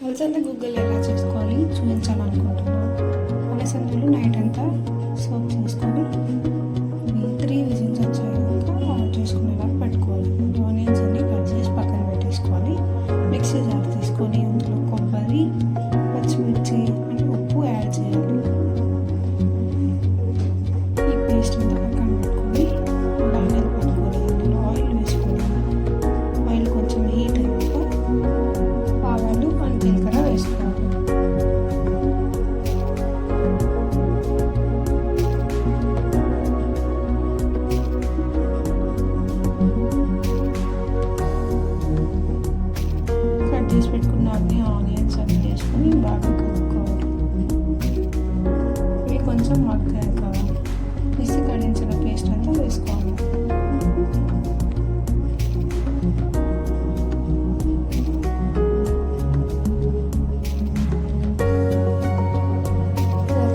అలసంద గుగ్గలు ఎలా చేసుకోవాలి చూపించాలనుకుంటున్నాను. అలసందలు నైట్ అంతా సోప్ చేసుకొని 3 విజిల్స్ వచ్చాక ఆఫ్ చేసుకునేలా పెట్టుకోవాలి. ఆనియన్స్ అన్ని కట్ చేసి పక్కన పెట్టేసుకోవాలి. మిక్సీ జార్ తీసుకొని అందులో కొబ్బరి, పచ్చిమిర్చి అండ్ ఉప్పు యాడ్ చేయాలి. ఈ పేస్ట్ అంతా పక్కన పెట్టుకొని బాణలు పెట్టుకొని అందులో ఆయిల్ వేసుకొని ఆయిల్ కొంచెం హీట్ అయ్యాక ఆవాలు అండ్ జీలకర్ర వేసుకోవాలి. కట్ చేసి పెట్టుకున్న అన్ని ఆనియన్స్ అన్ని వేసుకొని బాగా కలుపుకోవాలి. ఇవి కొంచెం మగ్గాక మిక్సీ కడించిన పేస్ట్ అంతా వేసుకోవాలి.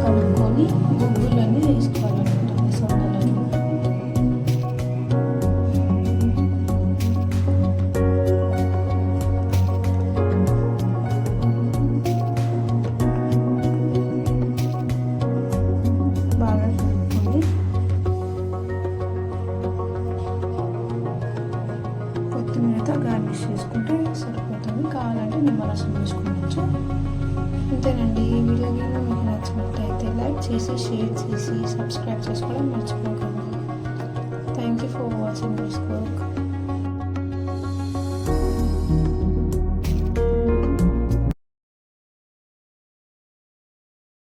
కలుపుకొని గుగ్గులన్నీ వేసుకోవాలన్నమాట సొందలని. బాగా కలుపుకొని కొత్తిమీరతో గార్నిష్ చేసుకుంటే సరిపోతుంది. కావాలంటే నిమ్మరసం వేసుకోవచ్చు. అంతేనండి. ఈ వీడియో కనుక మీకు నచ్చినట్టయితే లైక్ చేసి, షేర్ చేసి, సబ్స్క్రైబ్ చేసుకోవడం మర్చిపోకండి. Thank you for watching this work.